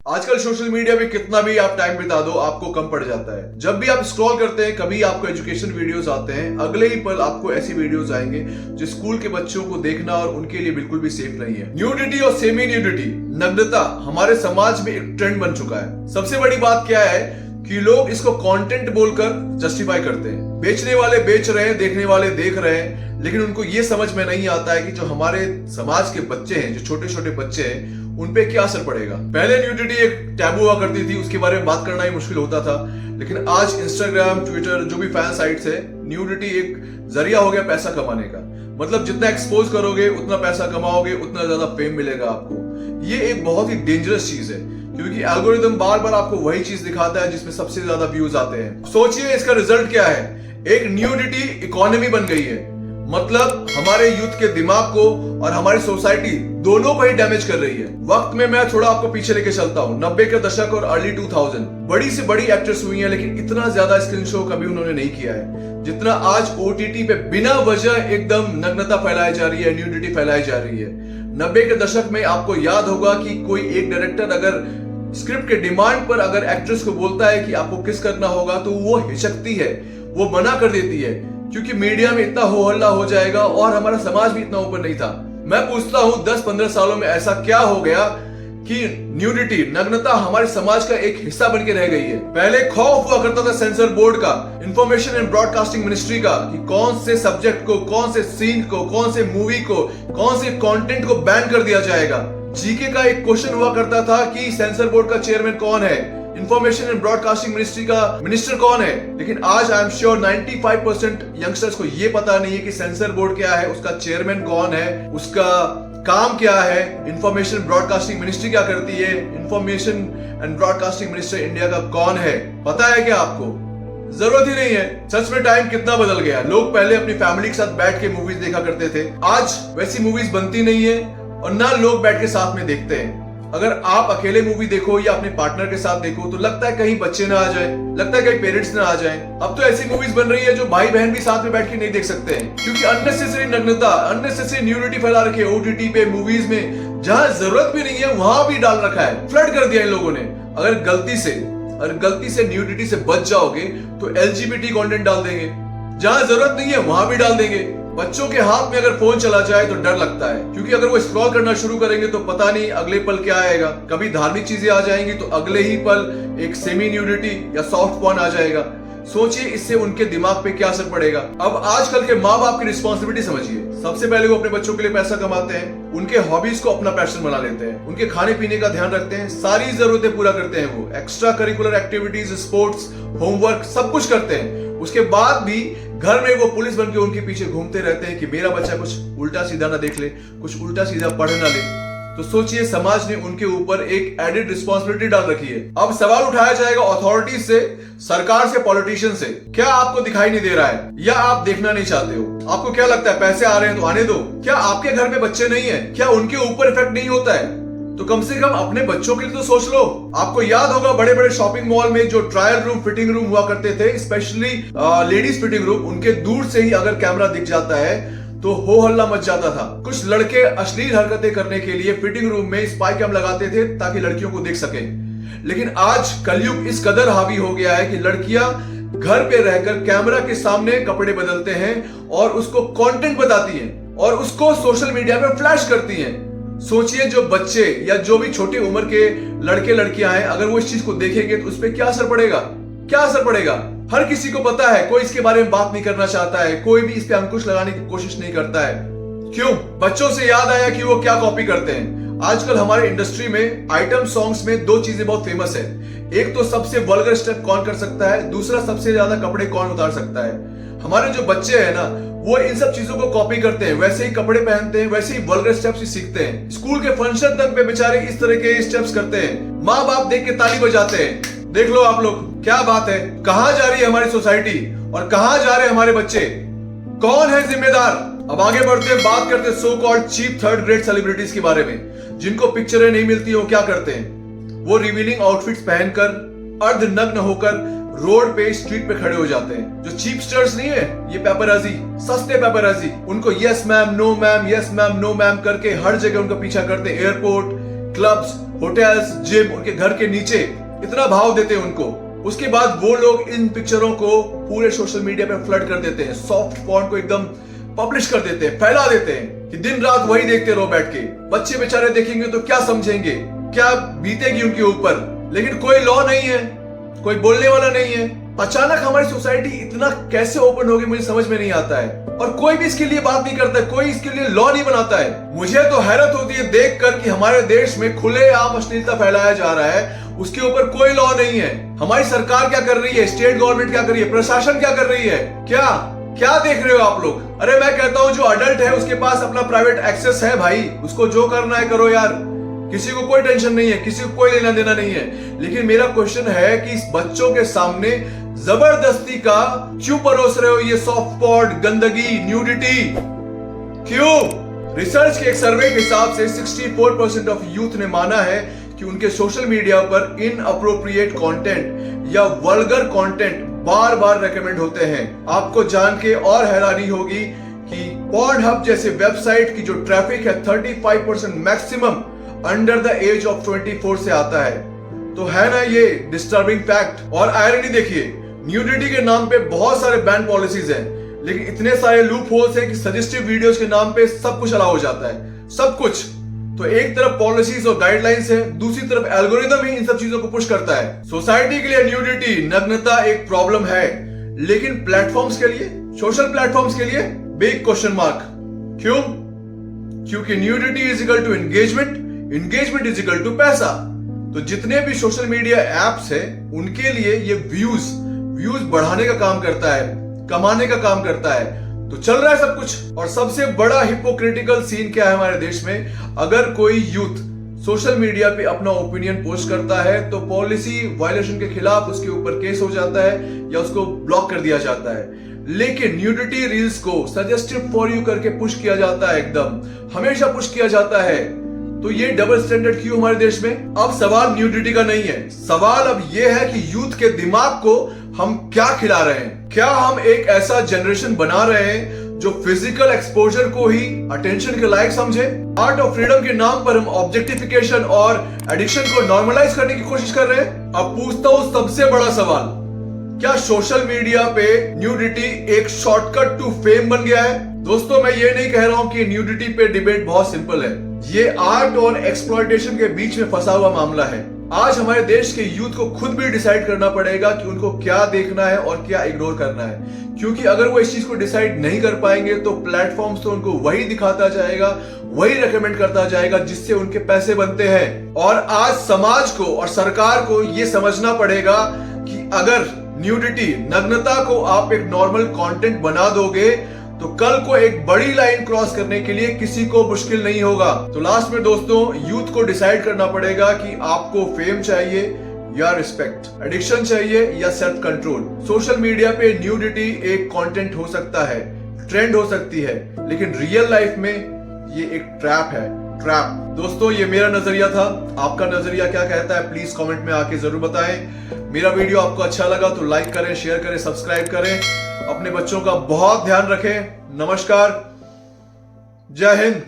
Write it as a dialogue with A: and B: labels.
A: आजकल social media पे कितना भी आप टाइम बिता दो आपको कम पड़ जाता है। जब भी आप स्क्रॉल करते हैं कभी आपको एजुकेशन वीडियोस आते हैं, अगले ही पल आपको ऐसी वीडियोस आएंगे जो स्कूल के बच्चों को देखना और उनके लिए बिल्कुल भी सेफ नहीं है। न्यूडिटी और सेमी न्यूडिटी, नग्नता हमारे समाज में एक ट्रेंड बन चुका है। सबसे बड़ी बात क्या है कि लोग इसको कंटेंट बोलकर जस्टिफाई करते हैं। बेचने वाले बेच रहे हैं, देखने वाले देख रहे हैं, लेकिन उनको ये समझ में नहीं आता है कि जो हमारे समाज के बच्चे हैं, जो छोटे छोटे बच्चे हैं, उन पे क्या असर पड़ेगा। पहले न्यूडिटी एक टैबू हुआ करती थी, उसके बारे में बात करना ही मुश्किल होता था, लेकिन आज इंस्टाग्राम, ट्विटर, जो भी फैन साइट्स है, न्यूडिटी एक जरिया हो गया पैसा कमाने का। मतलब जितना एक्सपोज करोगे उतना पैसा कमाओगे, उतना ज्यादा फेम मिलेगा आपको। ये एक बहुत ही डेंजरस चीज है क्योंकि एल्गोरिदम बार बार आपको वही चीज दिखाता है जिसमें सबसे ज्यादा व्यूज आते हैं। सोचिए इसका रिजल्ट क्या है, एक न्यूडिटी इकोनॉमी बन गई है। मतलब हमारे यूथ के दिमाग को और हमारी सोसाइटी दोनों को ही डैमेज कर रही है। वक्त में मैं थोड़ा आपको पीछे लेके चलता हूँ, 90 के दशक और अर्ली 2000 बड़ी से बड़ी एक्ट्रेस हुई हैं, लेकिन इतना ज्यादा स्क्रीन शो कभी उन्होंने नहीं किया है जितना आज ओटीटी पे बिना वजह एकदम नग्नता फैलाई जा रही है, न्यूडिटी फैलाई जा रही है। 90 के दशक में आपको याद होगा कि कोई एक डायरेक्टर अगर स्क्रिप्ट के डिमांड पर अगर एक्ट्रेस को बोलता है कि आपको किस करना होगा तो वो हिचकती है, वो मना कर देती है क्योंकि मीडिया में इतना हो हल्ला हो जाएगा और हमारा समाज भी इतना ऊपर नहीं था। मैं पूछता हूं 10-15 सालों में ऐसा क्या हो गया कि न्यूडिटी, नग्नता हमारे समाज का एक हिस्सा बन के रह गई है। पहले खौफ हुआ करता था सेंसर बोर्ड का, इंफॉर्मेशन एंड ब्रॉडकास्टिंग मिनिस्ट्री का, कि कौन से सब्जेक्ट को, कौन से सीन को, कौन से मूवी को, कौन से कंटेंट को बैन कर दिया जाएगा। जीके का एक क्वेश्चन हुआ करता था कि सेंसर बोर्ड का चेयरमैन कौन है, इंफॉर्मेशन एंड ब्रॉडकास्टिंग मिनिस्ट्री का मिनिस्टर कौन है। लेकिन आज आई एम श्योर 95% यंगस्टर्स को ये पता नहीं है कि सेंसर बोर्ड क्या है, उसका चेयरमैन कौन है, उसका काम क्या है, इंफॉर्मेशन ब्रॉडकास्टिंग मिनिस्ट्री क्या करती है, information and broadcasting minister India का कौन है, पता है क्या आपको? जरूरत ही नहीं है। सच में टाइम कितना बदल गया। लोग पहले अपनी फैमिली के साथ बैठ के मूवीज देखा करते थे, आज वैसी मूवीज बनती नहीं है और ना लोग बैठ के साथ में देखते हैं। अगर आप अकेले मूवी देखो या अपने पार्टनर के साथ देखो तो लगता है कहीं बच्चे ना आ जाए, लगता है कहीं पेरेंट्स ना आ जाए। अब तो ऐसी मूवीज बन रही है जो भाई बहन भी साथ में बैठ के नहीं देख सकते हैं क्योंकि अननेसेसरी नग्नता, अननेसेसरी न्यूडिटी फैला रखी है ओटीटी पे, मूवीज में, जहां जरूरत भी नहीं है वहां भी डाल रखा है, फ्लड कर दिया इन लोगों ने। अगर गलती से न्यूडिटी से बच जाओगे तो एलजीबीटी कंटेंट डाल देंगे, जहां जरूरत नहीं है वहां भी डाल देंगे। बच्चों के हाथ में अगर फोन चला जाए तो डर लगता है क्योंकि अगर वो स्क्रॉल करना शुरू करेंगे तो पता नहीं अगले पल क्या आएगा। कभी धार्मिक चीजें आ जाएंगी तो अगले ही पल एक सेमी न्यूडिटी या सॉफ्ट पॉर्न आ जाएगा। सोचिए इससे उनके दिमाग पे क्या असर पड़ेगा। अब आजकल के माँ बाप की रिस्पॉन्सिबिलिटी समझिए। सबसे पहले वो अपने बच्चों के लिए पैसा कमाते हैं, उनके हॉबीज को अपना पैशन बना लेते हैं, उनके खाने पीने का ध्यान रखते हैं, सारी जरूरतें पूरा करते हैं, वो extra curricular activities, sports, homework सब कुछ करते हैं। उसके बाद भी घर में वो पुलिस बन के उनके पीछे घूमते रहते हैं कि मेरा बच्चा कुछ उल्टा सीधा ना देख ले, कुछ उल्टा सीधा पढ़ ना ले। तो सोचिए समाज ने उनके ऊपर एक एडेड रिस्पॉन्सिबिलिटी डाल रखी है। अब सवाल उठाया जाएगा अथॉरिटीज से, सरकार से, पॉलिटिशियन से। क्या आपको दिखाई नहीं दे रहा है या आप देखना नहीं चाहते हो? आपको क्या लगता है पैसे आ रहे हैं तो आने दो? क्या आपके घर में बच्चे नहीं है? क्या उनके ऊपर इफेक्ट नहीं होता है? तो कम से कम अपने बच्चों के लिए तो सोच लो। आपको याद होगा बड़े बड़े शॉपिंग मॉल में जो ट्रायल रूम, फिटिंग रूम हुआ करते थे, स्पेशली लेडीज फिटिंग रूम, उनके दूर से ही अगर कैमरा दिख जाता है तो हो हल्ला मच जाता था। कुछ लड़के अश्लील हरकतें करने के लिए फिटिंग रूम में स्पाई कैम लगाते थे ताकि लड़कियों को देख सके। लेकिन आज कलयुग इस कदर हावी हो गया है कि लड़कियां घर पे रहकर कैमरा के सामने कपड़े बदलते हैं और उसको कंटेंट बताती हैं और उसको सोशल मीडिया पे फ्लैश करती हैं। सोचिए जो बच्चे या जो भी छोटी उम्र के लड़के लड़कियां हैं, अगर वो इस चीज को देखेंगे तो उस पर क्या असर पड़ेगा? क्या असर पड़ेगा? हर किसी को पता है, कोई इसके बारे में बात नहीं करना चाहता है, कोई भी इस पे अंकुश लगाने की कोशिश नहीं करता है। क्यों? बच्चों से याद आया कि वो क्या कॉपी करते हैं। आजकल हमारे इंडस्ट्री में आइटम सॉन्ग्स में दो चीजें बहुत फेमस है। एक तो सबसे वल्गर स्टेप कौन कर सकता है, दूसरा सबसे ज्यादा कपड़े कौन उतार सकता है। हमारे जो बच्चे हैं ना, वो इन सब चीजों को कॉपी करते हैं, वैसे ही कपड़े पहनते हैं, वैसे ही वल्गर स्टेप्स ही सीखते हैं। स्कूल के फंक्शन तक में बेचारे इस तरह के स्टेप्स करते हैं, माँ बाप देख के ताली बजाते हैं। देख लो आप लोग, क्या बात है, कहां जा रही है हमारी सोसाइटी और कहां जा रहे हैं हमारे बच्चे? कौन है जिम्मेदार? अब आगे बढ़ते हैं, बात करते हैं so called cheap third grade celebrities के बारे में, जिनको पिक्चरें नहीं मिलती। वो क्या करते हैं? वो रिवीलिंग आउटफिट्स पहनकर, अर्धनग्न होकर रोड पे, स्ट्रीट पे खड़े हो जाते हैं। जो चीप स्टार्स नहीं है, ये पेपराजी, सस्ते पेपराजी, उनको yes ma'am, no ma'am, yes ma'am, no ma'am करके हर जगह उनका पीछा करते हैं। एयरपोर्ट, क्लब्स, होटल्स, जिम उनके घर के नीचे इतना भाव देते हैं उनको। उसके बाद वो लोग इन पिक्चरों को पूरे सोशल मीडिया पे फ्लड कर देते हैं, सॉफ्ट पॉर्न को एकदम पब्लिश कर देते हैं, फैला देते हैं कि दिन रात वही देखते रहो बैठ के। बच्चे बेचारे देखेंगे तो क्या समझेंगे, क्या बीतेगी उनके ऊपर। लेकिन कोई लॉ नहीं है, कोई बोलने वाला नहीं है। अचानक हमारी सोसाइटी इतना कैसे ओपन होगी मुझे समझ में नहीं आता है, और कोई भी इसके लिए बात नहीं करता है, कोई इसके लिए लॉ नहीं बनाता है। मुझे तो हैरत होती है देखकर कि हमारे देश में खुलेआम अश्लीलता फैलाया जा रहा है, उसके ऊपर कोई लॉ नहीं है। हमारी सरकार क्या कर रही है, स्टेट गवर्नमेंट क्या कर रही है, प्रशासन क्या कर रही है, क्या देख रहे हो आप लोग। अरे मैं कहता हूं जो अडल्ट है उसके पास अपना प्राइवेट एक्सेस है भाई, उसको जो करना है करो यार, किसी को कोई टेंशन नहीं है, किसी को कोई लेना देना नहीं है। लेकिन मेरा क्वेश्चन है कि इस बच्चों के सामने जबरदस्ती का क्यों परोस रहे हो ये सॉफ्ट पॉर्न, गंदगी, न्यूडिटी, क्यों? रिसर्च के एक सर्वे के हिसाब से 64% ऑफ यूथ ने माना है कि उनके सोशल मीडिया पर इनअप्रोप्रिएट कंटेंट या वल्गर कंटेंट बार बार रेकमेंड होते हैं। आपको जान के और हैरानी होगी कि पॉर्नहब जैसे वेबसाइट की जो ट्रैफिक है 35% maximum under the age of 24 से आता है। तो है ना ये डिस्टर्बिंग फैक्ट। और आयरनी देखिए, न्यूडिटी के नाम पे बहुत सारे बैन पॉलिसीज हैं, लेकिन इतने सारे लूप होल्स हैं कि सजेस्टिव वीडियोस के नाम पे सब कुछ अलाउ हो जाता है, सब कुछ। तो एक तरफ पॉलिसीज और गाइडलाइंस है, दूसरी तरफ एल्गोरिदम ही इन सब चीजों को पुश करता है। सोसाइटी के लिए न्यूडिटी, नग्नता एक प्रॉब्लम है, लेकिन प्लेटफॉर्म्स के लिए, सोशल प्लेटफॉर्म्स के लिए बिग क्वेश्चन मार्क। क्यों? क्योंकि nudity is equal to engagement, engagement is equal to पैसा। तो जितने भी सोशल मीडिया एप्स है उनके लिए ये व्यूज बढ़ाने का काम करता है, कमाने का काम करता है। तो चल रहा है सब कुछ। और सबसे बड़ा हिपोक्रिटिकल सीन क्या है हमारे देश में, अगर कोई यूथ सोशल मीडिया पे अपना ओपिनियन पोस्ट करता है तो पॉलिसी वायलेशन के खिलाफ उसके ऊपर केस हो जाता है या उसको ब्लॉक कर दिया जाता है। लेकिन न्यूडिटी रील्स को सजेस्टिव फॉर यू करके पुश किया जाता है, एकदम हमेशा पुश किया जाता है। तो ये डबल स्टैंडर्ड क्यों हमारे देश में? अब सवाल न्यूडिटी का नहीं है, सवाल अब ये है कि यूथ के दिमाग को हम क्या खिला रहे हैं। क्या हम एक ऐसा जनरेशन बना रहे हैं जो फिजिकल एक्सपोजर को ही अटेंशन के लायक समझे? आर्ट ऑफ फ्रीडम के नाम पर हम ऑब्जेक्टिफिकेशन और एडिक्शन को नॉर्मलाइज करने की कोशिश कर रहे हैं। अब पूछता हूं सबसे बड़ा सवाल, क्या सोशल मीडिया पे न्यूडिटी एक शॉर्टकट टू फेम बन गया है? दोस्तों मैं ये नहीं कह रहा हूं कि न्यूडिटी पे डिबेट बहुत सिंपल है, ये आर्ट और एक्सप्लॉयटेशन के बीच में फंसा हुआ मामला है। आज हमारे देश के यूथ को खुद भी डिसाइड करना पड़ेगा कि उनको क्या देखना है और क्या इग्नोर करना है, क्योंकि अगर वो इस चीज को डिसाइड नहीं कर पाएंगे तो प्लेटफॉर्म्स तो उनको वही दिखाता जाएगा, वही रेकमेंड करता जाएगा जिससे उनके पैसे बनते हैं। और आज समाज को और सरकार को ये समझना पड़ेगा कि अगर न्यूडिटी, नग्नता को आप एक नॉर्मल कंटेंट बना दोगे तो कल को एक बड़ी लाइन क्रॉस करने के लिए किसी को मुश्किल नहीं होगा। तो लास्ट में दोस्तों यूथ को डिसाइड करना पड़ेगा कि आपको फेम चाहिए या रिस्पेक्ट, एडिक्शन चाहिए या सेल्फ कंट्रोल। सोशल मीडिया पे न्यूडिटी एक कंटेंट हो सकता है, ट्रेंड हो सकती है, लेकिन रियल लाइफ में ये एक ट्रैप है, ट्रैप। दोस्तों ये मेरा नजरिया था, आपका नजरिया क्या कहता है प्लीज कमेंट में आके जरूर बताएं। मेरा वीडियो आपको अच्छा लगा तो लाइक करें, शेयर करें, सब्सक्राइब करें। अपने बच्चों का बहुत ध्यान रखें। नमस्कार, जय हिंद।